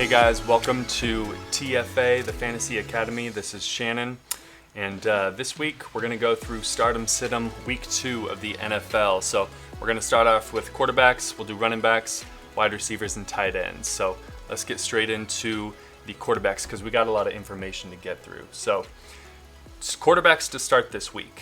Hey guys, welcome to TFA, the Fantasy Academy. This is Shannon, and this week we're going to go through Stardom Situm Week 2 of the NFL. So we're going to start off with quarterbacks, we'll do running backs, wide receivers, and tight ends. So let's get straight into the quarterbacks because we got a lot of information to get through. So quarterbacks to start this week.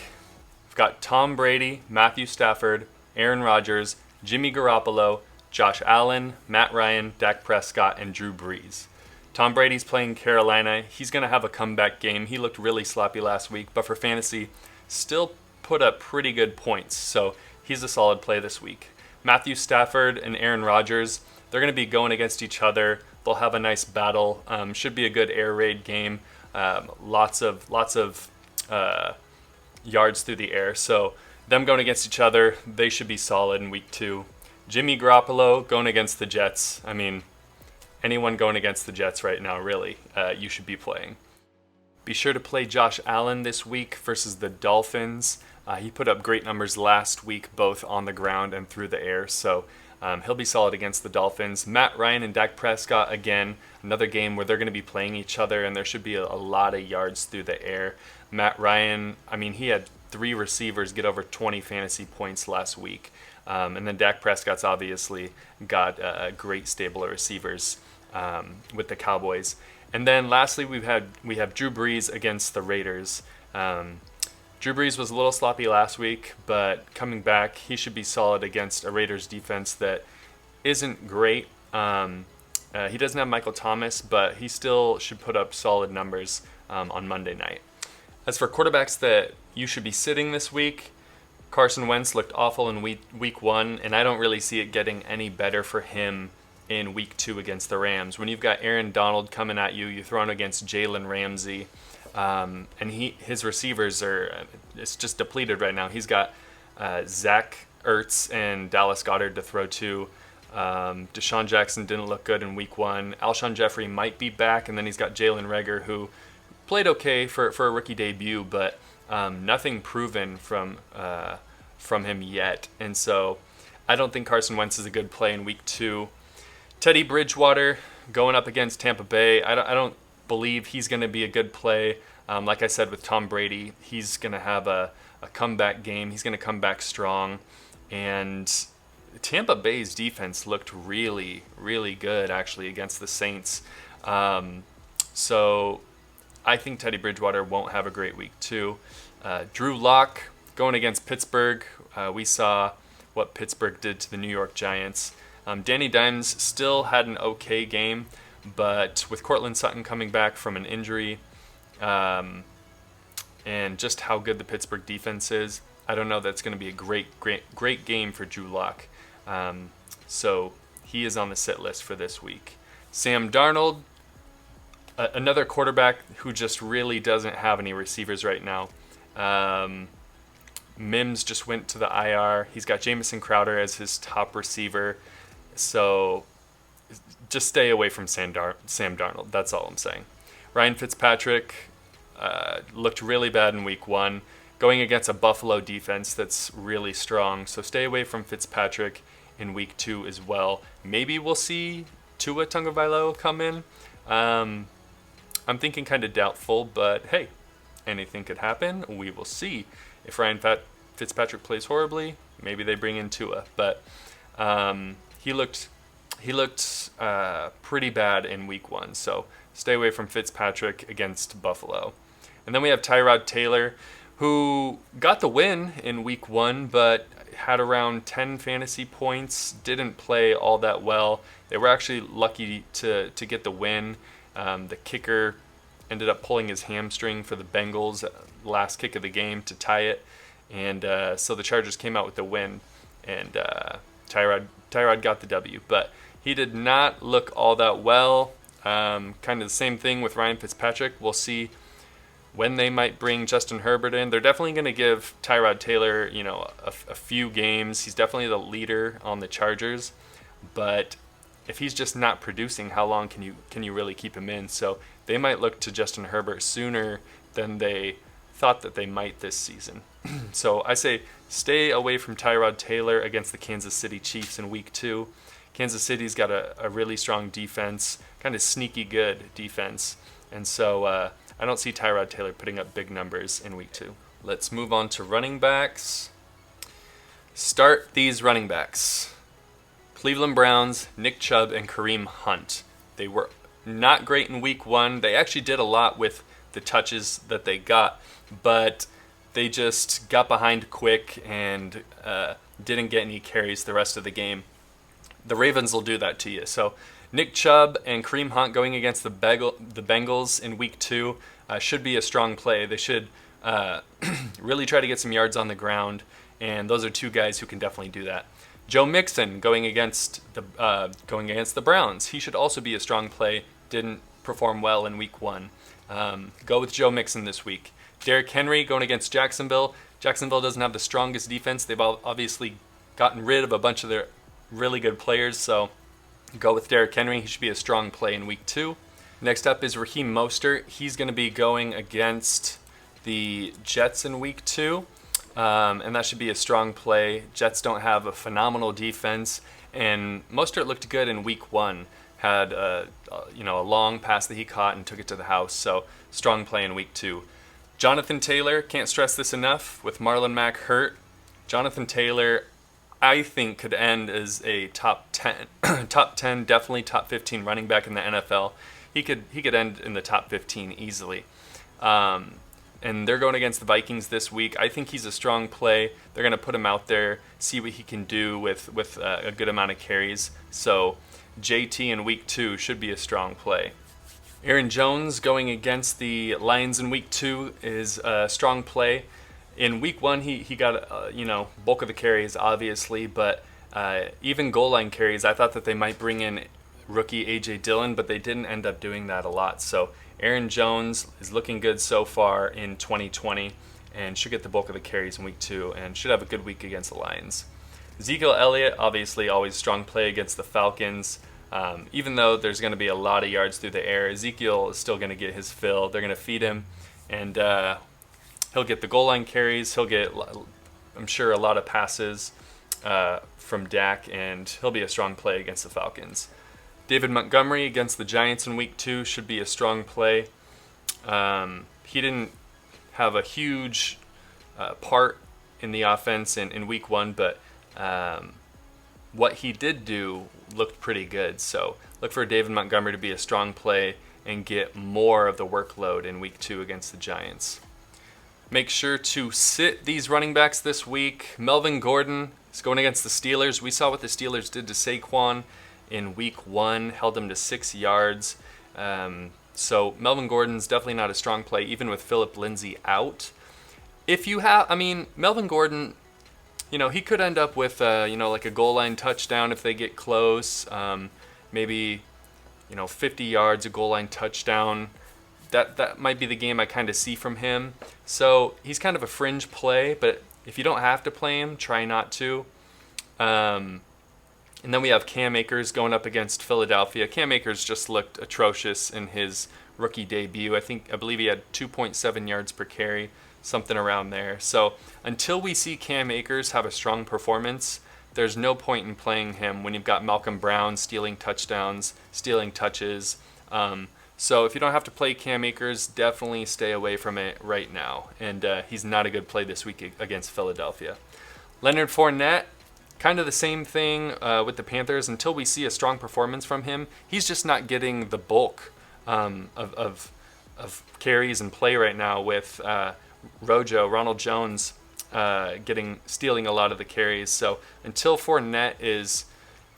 We've got Tom Brady, Matthew Stafford, Aaron Rodgers, Jimmy Garoppolo, Josh Allen, Matt Ryan, Dak Prescott, and Drew Brees. Tom Brady's playing Carolina. He's going to have a comeback game. He looked really sloppy last week, but for fantasy, still put up pretty good points. So he's a solid play this week. Matthew Stafford and Aaron Rodgers, they're going to be going against each other. They'll have a nice battle. Should be a good air raid game. Lots of yards through the air. So them going against each other, they should be solid in week 2. Jimmy Garoppolo going against the Jets. I mean, anyone going against the Jets right now, really, you should be playing. Be sure to play Josh Allen this week versus the Dolphins. He put up great numbers last week, both on the ground and through the air, so he'll be solid against the Dolphins. Matt Ryan and Dak Prescott, again, another game where they're going to be playing each other, and there should be a lot of yards through the air. Matt Ryan, I mean, he had 3 receivers get over 20 fantasy points last week. And then Dak Prescott's obviously got a great stable of receivers with the Cowboys. And then lastly, we have Drew Brees against the Raiders. Drew Brees was a little sloppy last week, but coming back, he should be solid against a Raiders defense that isn't great. He doesn't have Michael Thomas, but he still should put up solid numbers on Monday night. As for quarterbacks that you should be sitting this week, Carson Wentz looked awful in week 1, and I don't really see it getting any better for him in week 2 against the Rams. When you've got Aaron Donald coming at you, you're throwing against Jalen Ramsey, and his receivers it's just depleted right now. He's got Zach Ertz and Dallas Goedert to throw to. Deshaun Jackson didn't look good in week 1. Alshon Jeffrey might be back, and then he's got Jalen Reagor, who played okay for a rookie debut, but nothing proven from him yet, and so I don't think Carson Wentz is a good play in week 2. Teddy Bridgewater going up against Tampa Bay, I don't believe he's going to be a good play. Like I said with Tom Brady, he's going to have a comeback game. He's going to come back strong, and Tampa Bay's defense looked really, really good actually against the Saints. So I think Teddy Bridgewater won't have a great week 2. Drew Lock going against Pittsburgh. We saw what Pittsburgh did to the New York Giants. Danny Dimes still had an okay game, but with Cortland Sutton coming back from an injury and just how good the Pittsburgh defense is, I don't know that's going to be a great game for Drew Lock. So he is on the sit list for this week. Sam Darnold, another quarterback who just really doesn't have any receivers right now. Mims just went to the IR. He's got Jamison Crowder as his top receiver. So just stay away from Sam Darnold. That's all I'm saying. Ryan Fitzpatrick looked really bad in week 1, going against a Buffalo defense that's really strong. So stay away from Fitzpatrick in week 2 as well. Maybe we'll see Tua Tagovailoa come in. I'm thinking kind of doubtful, but hey, anything could happen. We will see. If Ryan Fitzpatrick plays horribly, maybe they bring in Tua. But he looked pretty bad in week 1. So stay away from Fitzpatrick against Buffalo. And then we have Tyrod Taylor, who got the win in week 1, but had around 10 fantasy points. Didn't play all that well. They were actually lucky to get the win. The kicker ended up pulling his hamstring for the Bengals last kick of the game to tie it, and so the Chargers came out with the win, and Tyrod got the W, but he did not look all that well. Kind of the same thing with Ryan Fitzpatrick. We'll see when they might bring Justin Herbert in. They're definitely going to give Tyrod Taylor, a few games. He's definitely the leader on the Chargers, but if he's just not producing, how long can you really keep him in? So they might look to Justin Herbert sooner than they thought that they might this season. So I say stay away from Tyrod Taylor against the Kansas City Chiefs in week 2. Kansas City's got a really strong defense, kind of sneaky good defense. And so I don't see Tyrod Taylor putting up big numbers in week 2. Let's move on to running backs. Start these running backs. Cleveland Browns, Nick Chubb, and Kareem Hunt. They were not great in week 1. They actually did a lot with the touches that they got, but they just got behind quick and didn't get any carries the rest of the game. The Ravens will do that to you. So Nick Chubb and Kareem Hunt going against the Bengals in week 2 should be a strong play. They should really try to get some yards on the ground, and those are two guys who can definitely do that. Joe Mixon going against the Browns. He should also be a strong play. Didn't perform well in week 1. Go with Joe Mixon this week. Derrick Henry going against Jacksonville. Jacksonville doesn't have the strongest defense. They've obviously gotten rid of a bunch of their really good players, so go with Derrick Henry. He should be a strong play in week 2. Next up is Raheem Mostert. He's going to be going against the Jets in week 2, and that should be a strong play. Jets don't have a phenomenal defense, and Mostert looked good in week 1. Had a long pass that he caught and took it to the house, so strong play in week 2. Jonathan Taylor, can't stress this enough, with Marlon Mack hurt. Jonathan Taylor, I think, could end as a top 10, definitely top 15 running back in the NFL. He could end in the top 15 easily. And they're going against the Vikings this week. I think he's a strong play. They're going to put him out there, see what he can do with a good amount of carries. So JT in week 2 should be a strong play. Aaron Jones going against the Lions in week 2 is a strong play. In week 1, he got bulk of the carries, obviously, but even goal line carries, I thought that they might bring in rookie A.J. Dillon, but they didn't end up doing that a lot. So Aaron Jones is looking good so far in 2020 and should get the bulk of the carries in week 2 and should have a good week against the Lions. Ezekiel Elliot, obviously always strong play against the Falcons. Even though there's going to be a lot of yards through the air, Ezekiel is still going to get his fill. They're going to feed him, and he'll get the goal line carries. He'll get, I'm sure, a lot of passes from Dak, and he'll be a strong play against the Falcons. David Montgomery against the Giants in week 2 should be a strong play. He didn't have a huge part in the offense in week 1, but what he did do looked pretty good. So look for David Montgomery to be a strong play and get more of the workload in week 2 against the Giants. Make sure to sit these running backs this week. Melvin Gordon is going against the Steelers. We saw what the Steelers did to Saquon in week 1, held him to 6 yards. So Melvin Gordon's definitely not a strong play, even with Phillip Lindsay out. Melvin Gordon, he could end up with, like a goal line touchdown if they get close. Maybe, 50 yards, a goal line touchdown. That might be the game I kind of see from him. So he's kind of a fringe play, but if you don't have to play him, try not to. And then we have Cam Akers going up against Philadelphia. Cam Akers just looked atrocious in his rookie debut. I believe he had 2.7 yards per carry, something around there. So until we see Cam Akers have a strong performance, there's no point in playing him when you've got Malcolm Brown stealing touchdowns, stealing touches. So if you don't have to play Cam Akers, definitely stay away from it right now. And he's not a good play this week against Philadelphia. Leonard Fournette, kind of the same thing with the Panthers. Until we see a strong performance from him, he's just not getting the bulk of carries and play right now with Ronald Jones stealing a lot of the carries. So until Fournette is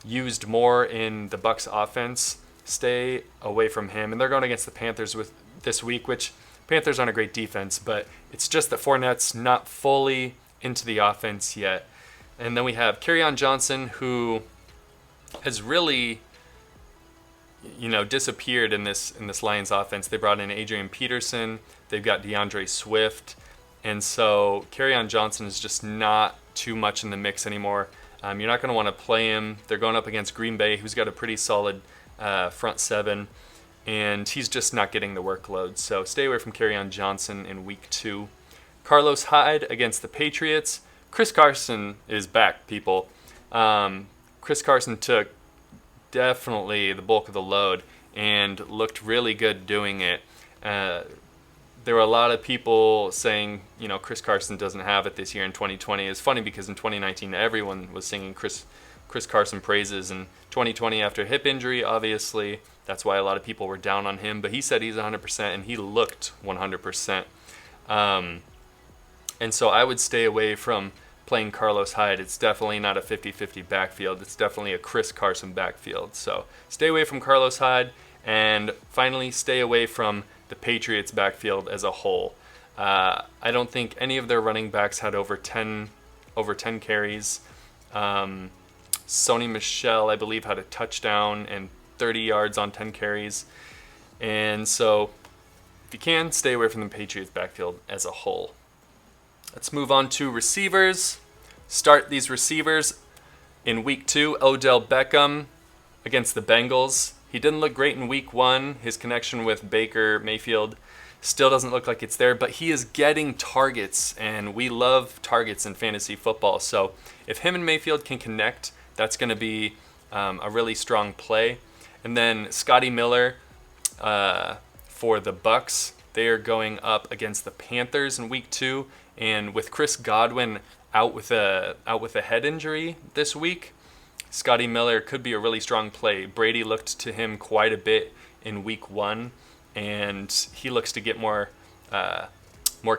used more in the Bucs offense, stay away from him. And they're going against the Panthers this week, which Panthers aren't a great defense, but it's just that Fournette's not fully into the offense yet. And then we have Kerryon Johnson, who has really, disappeared in this Lions offense. They brought in Adrian Peterson. They've got DeAndre Swift. And so Kerryon Johnson is just not too much in the mix anymore. You're not going to want to play him. They're going up against Green Bay, who's got a pretty solid front seven, and he's just not getting the workload. So stay away from Kerryon Johnson in week 2. Carlos Hyde against the Patriots. Chris Carson is back, people. Chris Carson took definitely the bulk of the load and looked really good doing it. There were a lot of people saying, Chris Carson doesn't have it this year in 2020. It's funny because in 2019, everyone was singing Chris Carson praises. In 2020, after a hip injury, obviously, that's why a lot of people were down on him. But he said he's 100%, and he looked 100%. And so I would stay away from playing Carlos Hyde. It's definitely not a 50-50 backfield. It's definitely a Chris Carson backfield. So stay away from Carlos Hyde. And finally, stay away from the Patriots backfield as a whole. I don't think any of their running backs had over 10 carries. Sony Michel, I believe, had a touchdown and 30 yards on 10 carries. And so if you can, stay away from the Patriots backfield as a whole. Let's move on to receivers. Start these receivers in week 2. Odell Beckham against the Bengals. He didn't look great in week 1. His connection with Baker Mayfield still doesn't look like it's there, but he is getting targets, and we love targets in fantasy football. So if him and Mayfield can connect, that's going to be a really strong play. And then Scotty Miller for the Bucks. They are going up against the Panthers in week 2, and with Chris Godwin out with a head injury this week, Scotty Miller could be a really strong play. Brady looked to him quite a bit in week 1, and he looks to get more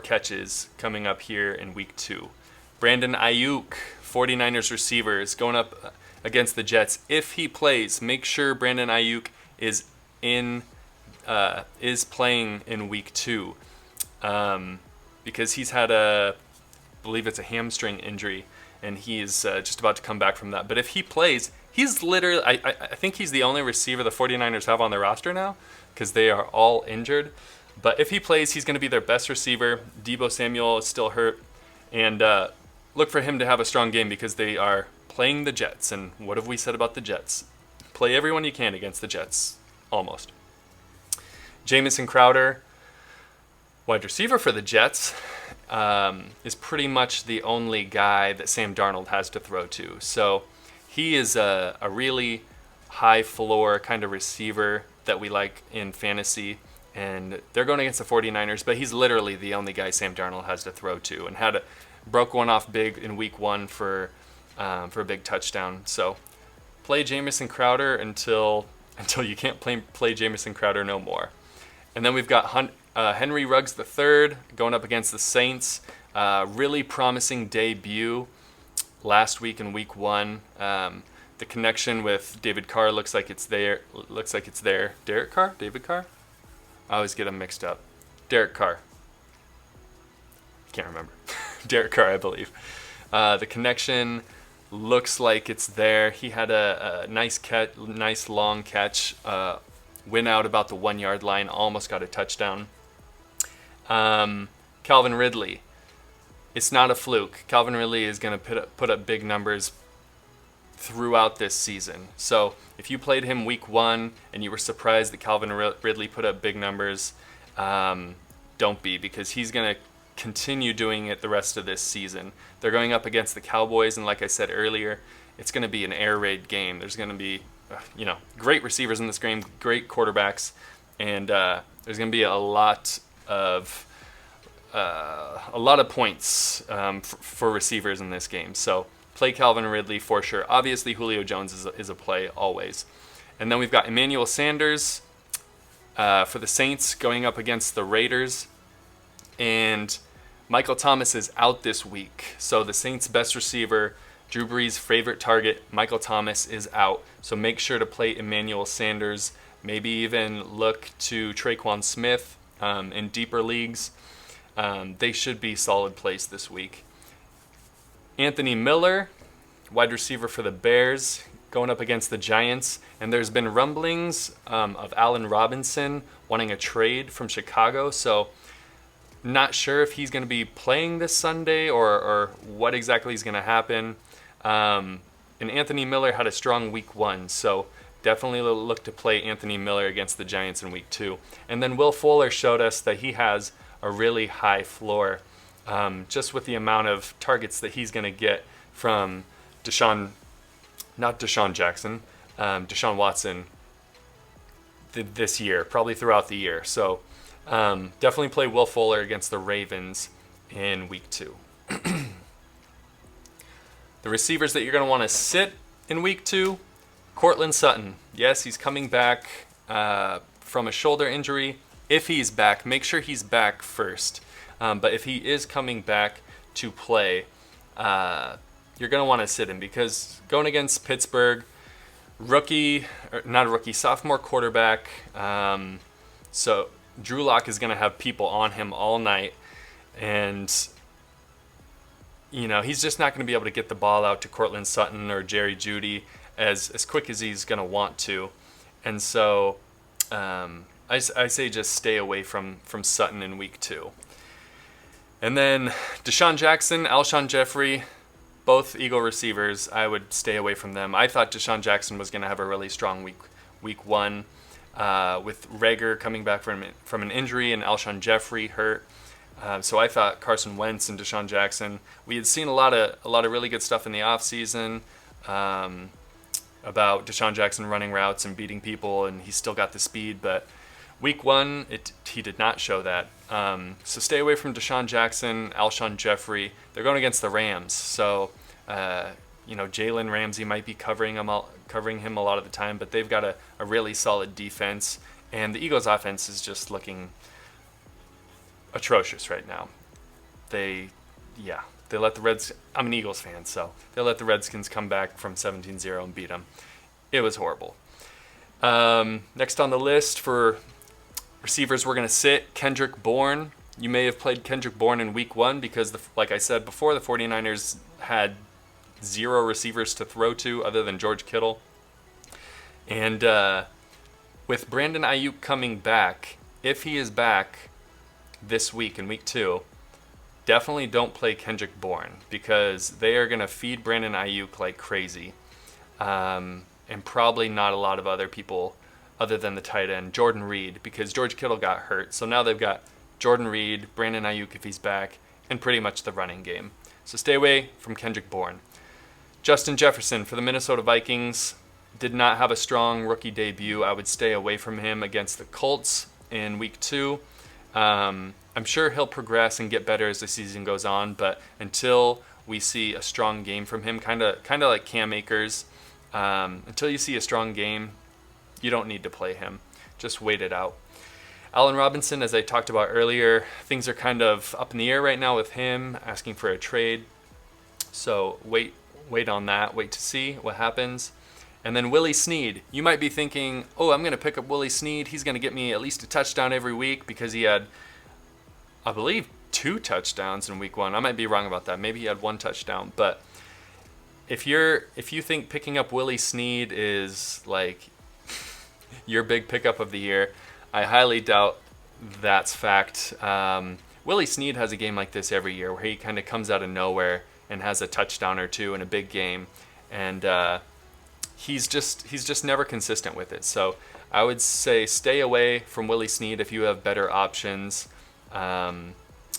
catches coming up here in week 2. Brandon Ayuk, 49ers receivers, going up against the Jets. If he plays, make sure Brandon Ayuk is playing in week 2, because he's had I believe it's a hamstring injury, and he's just about to come back from that. But if he plays, he's literally, I think he's the only receiver the 49ers have on their roster now, because they are all injured. But if he plays, he's going to be their best receiver. Deebo Samuel is still hurt, and look for him to have a strong game because they are playing the Jets. And what have we said about the Jets? Play everyone you can against the Jets, almost. Jamison Crowder, wide receiver for the Jets, is pretty much the only guy that Sam Darnold has to throw to. So he is a really high floor kind of receiver that we like in fantasy. And they're going against the 49ers, but he's literally the only guy Sam Darnold has to throw to, and broke one off big in week 1 for a big touchdown. So play Jamison Crowder until you can't play Jamison Crowder no more. And then we've got Henry Ruggs III going up against the Saints. Really promising debut last week in week 1. The connection with David Carr looks like it's there. Derek Carr? David Carr? I always get them mixed up. Derek Carr. Can't remember. Derek Carr, I believe. The connection looks like it's there. He had a nice long catch. Went out about the 1 yard line. Almost got a touchdown. Calvin Ridley. It's not a fluke. Calvin Ridley is going to put up big numbers throughout this season. So if you played him week 1 and you were surprised that Calvin Ridley put up big numbers, don't be, because he's going to continue doing it the rest of this season. They're going up against the Cowboys, and like I said earlier, it's going to be an air raid game. There's going to be great receivers in this game, great quarterbacks, and there's going to be a lot of points for receivers in this game. So play Calvin Ridley for sure. Obviously, Julio Jones is a play always. And then we've got Emmanuel Sanders for the Saints going up against the Raiders. And Michael Thomas is out this week. So the Saints' best receiver, Drew Brees' favorite target, Michael Thomas, is out. So make sure to play Emmanuel Sanders. Maybe even look to Traquan Smith in deeper leagues. They should be solid plays this week. Anthony Miller, wide receiver for the Bears, going up against the Giants. And there's been rumblings of Allen Robinson wanting a trade from Chicago. So not sure if he's going to be playing this Sunday or what exactly is going to happen. And Anthony Miller had a strong week 1. So definitely look to play Anthony Miller against the Giants in week 2. And then Will Fuller showed us that he has a really high floor, just with the amount of targets that he's going to get from not Deshaun Jackson, Deshaun Watson this year, probably throughout the year. So definitely play Will Fuller against the Ravens in week 2. The receivers that you're going to want to sit in week 2, Courtland Sutton. Yes, he's coming back from a shoulder injury. If he's back, make sure he's back first. But if he is coming back to play, you're going to want to sit him because going against Pittsburgh, sophomore quarterback. So Drew Lock is going to have people on him all night. And, he's just not going to be able to get the ball out to Courtland Sutton or Jerry Jeudy as quick as he's going to want to. And so I say just stay away from Sutton in week 2. And then Deshaun Jackson, Alshon Jeffrey, both Eagle receivers, I would stay away from them. I thought Deshaun Jackson was going to have a really strong week 1 with Rager coming back from an injury and Alshon Jeffrey hurt. So I thought Carson Wentz and Deshaun Jackson. We had seen a lot of really good stuff in the offseason about Deshaun Jackson running routes and beating people, and he's still got the speed. But week 1, he did not show that. So stay away from Deshaun Jackson, Alshon Jeffrey. They're going against the Rams, so Jalen Ramsey might be covering him a lot of the time, but they've got a really solid defense, and the Eagles' offense is just looking atrocious right now. They let the Redskins. I'm an Eagles fan, so they let the Redskins come back from 17-0 and beat them. It was horrible. Next on the list for receivers we're going to sit, Kendrick Bourne. You may have played Kendrick Bourne in week 1 because, like I said before, the 49ers had 0 receivers to throw to other than George Kittle. And with Brandon Ayuk coming back, if he is back this week in week 2, definitely don't play Kendrick Bourne because they are going to feed Brandon Ayuk like crazy. And probably not a lot of other people other than the tight end, Jordan Reed, because George Kittle got hurt. So now they've got Jordan Reed, Brandon Ayuk if he's back, and pretty much the running game. So stay away from Kendrick Bourne. Justin Jefferson for the Minnesota Vikings did not have a strong rookie debut. I would stay away from him against the Colts in week 2. I'm sure he'll progress and get better as the season goes on, but until we see a strong game from him, kind of like Cam Akers, until you see a strong game, you don't need to play him. Just wait it out. Allen Robinson, as I talked about earlier, things are kind of up in the air right now with him, asking for a trade. So wait on that. Wait to see what happens. And then Willie Snead. You might be thinking, I'm going to pick up Willie Snead. He's going to get me at least a touchdown every week because he had, I believe, 2 touchdowns in week 1. I might be wrong about that. Maybe he had 1 touchdown. But if you think picking up Willie Snead is like your big pickup of the year, I highly doubt that's fact. Willie Snead has a game like this every year where he kind of comes out of nowhere and has a touchdown or 2 in a big game, and he's just never consistent with it. So I would say stay away from Willie Snead if you have better options.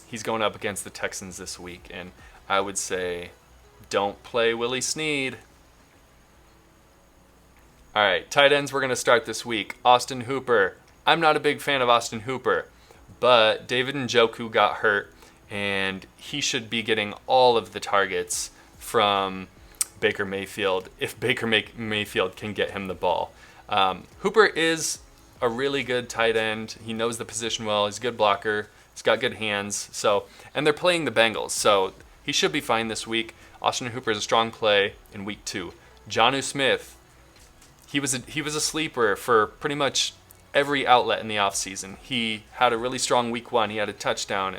He's going up against the Texans this week, and I would say don't play Willie Snead. All right, tight ends we're going to start this week. Austin Hooper. I'm not a big fan of Austin Hooper, but David Njoku got hurt, and he should be getting all of the targets from Baker Mayfield if Baker Mayfield can get him the ball. Hooper is a really good tight end. He knows the position well. He's a good blocker. He's got good hands. And they're playing the Bengals, so he should be fine this week. Austin Hooper is a strong play in week 2. Jonnu Smith. He was a sleeper for pretty much every outlet in the offseason. He had a really strong week 1. He had a touchdown,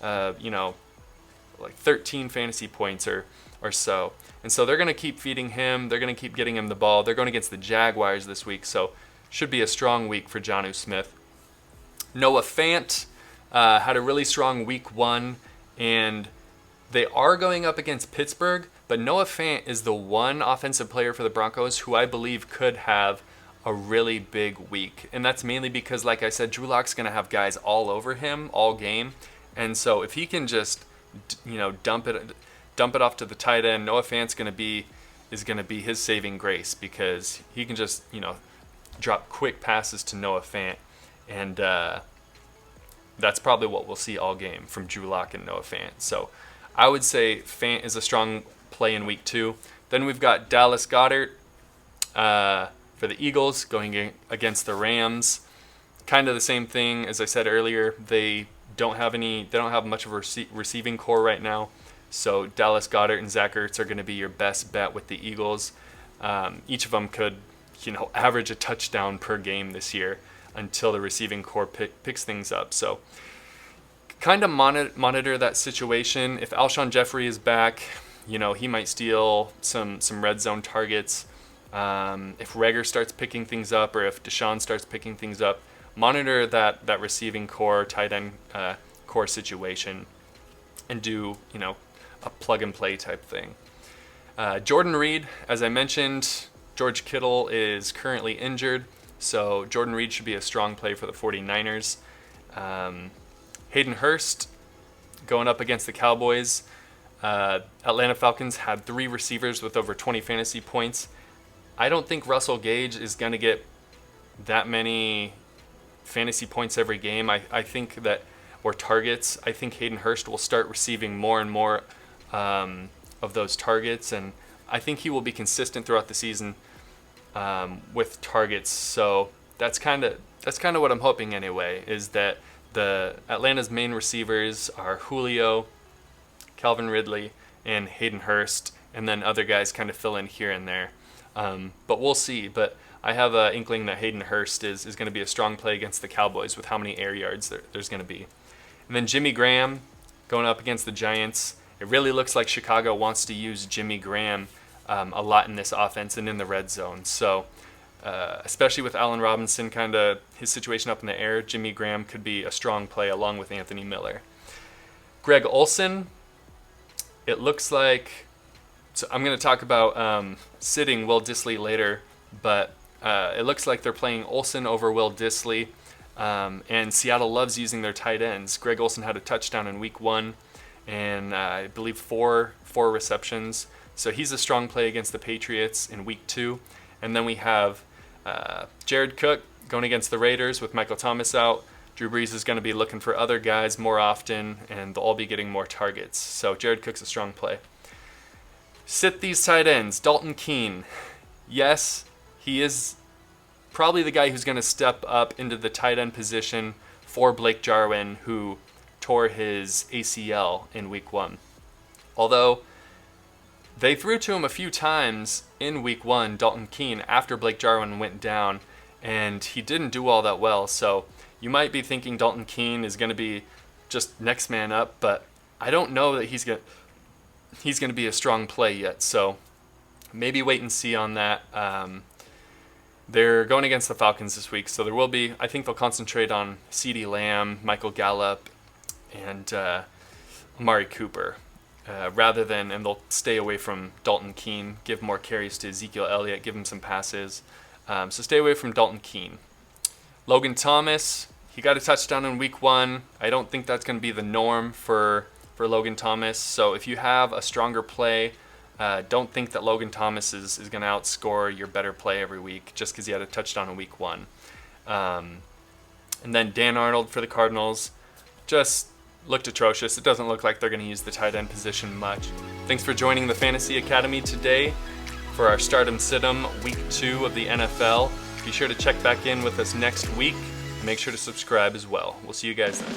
like 13 fantasy points or so. And so they're going to keep feeding him. They're going to keep getting him the ball. They're going against the Jaguars this week, so should be a strong week for Jonnu Smith. Noah Fant had a really strong week 1, and they are going up against Pittsburgh, but Noah Fant is the one offensive player for the Broncos who I believe could have a really big week. And that's mainly because, like I said, Drew Lock's going to have guys all over him all game. And so if he can just, dump it off to the tight end, Noah Fant's going to be is going to be his saving grace, because he can just, drop quick passes to Noah Fant, and that's probably what we'll see all game from Drew Lock and Noah Fant. So I would say Fant is a strong play in week 2. Then we've got Dallas Goedert for the Eagles going against the Rams. Kind of the same thing as I said earlier. They don't have much of a receiving core right now. So Dallas Goedert and Zach Ertz are going to be your best bet with the Eagles. Each of them could, average a touchdown per game this year until the receiving core picks things up. So kind of monitor that situation. If Alshon Jeffrey is back, he might steal some red zone targets. If Reagor starts picking things up, or if Deshaun starts picking things up, monitor that receiving core, tight end core situation, and do a plug and play type thing. Jordan Reed, as I mentioned, George Kittle is currently injured, so Jordan Reed should be a strong play for the 49ers. Hayden Hurst going up against the Cowboys. Atlanta Falcons had 3 receivers with over 20 fantasy points. I don't think Russell Gage is going to get that many fantasy points every game. I think that, or targets, I think Hayden Hurst will start receiving more and more of those targets, and I think he will be consistent throughout the season with targets. So that's kind of what I'm hoping anyway, is that the Atlanta's main receivers are Julio, Calvin Ridley, and Hayden Hurst, and then other guys kind of fill in here and there. But we'll see. But I have an inkling that Hayden Hurst is going to be a strong play against the Cowboys with how many air yards there's going to be. And then Jimmy Graham going up against the Giants. It really looks like Chicago wants to use Jimmy Graham a lot in this offense and in the red zone. So especially with Allen Robinson, kind of his situation up in the air, Jimmy Graham could be a strong play along with Anthony Miller. Greg Olsen, it looks like, so I'm going to talk about sitting Will Dissly later, but it looks like they're playing Olsen over Will Dissly, and Seattle loves using their tight ends. Greg Olsen had a touchdown in week 1, and I believe four receptions. So he's a strong play against the Patriots in week 2. And then we have Jared Cook going against the Raiders with Michael Thomas out. Drew Brees is going to be looking for other guys more often, and they'll all be getting more targets. So Jared Cook's a strong play. Sit these tight ends. Dalton Keene. Yes, he is probably the guy who's going to step up into the tight end position for Blake Jarwin, who tore his ACL in week 1. Although they threw to him a few times in week 1, Dalton Keene, after Blake Jarwin went down, and he didn't do all that well. So you might be thinking Dalton Keene is going to be just next man up, but I don't know that he's going to be a strong play yet. So maybe wait and see on that. They're going against the Falcons this week, so I think they'll concentrate on CeeDee Lamb, Michael Gallup, and Amari Cooper, and they'll stay away from Dalton Keene, give more carries to Ezekiel Elliott, give him some passes. So stay away from Dalton Keene. Logan Thomas, he got a touchdown in week 1. I don't think that's going to be the norm for Logan Thomas. So if you have a stronger play, don't think that Logan Thomas is going to outscore your better play every week just because he had a touchdown in week 1. And then Dan Arnold for the Cardinals just looked atrocious. It doesn't look like they're going to use the tight end position much. Thanks for joining the Fantasy Academy today for our Stardom Situm Week 2 of the NFL. Be sure to check back in with us next week. Make sure to subscribe as well. We'll see you guys then.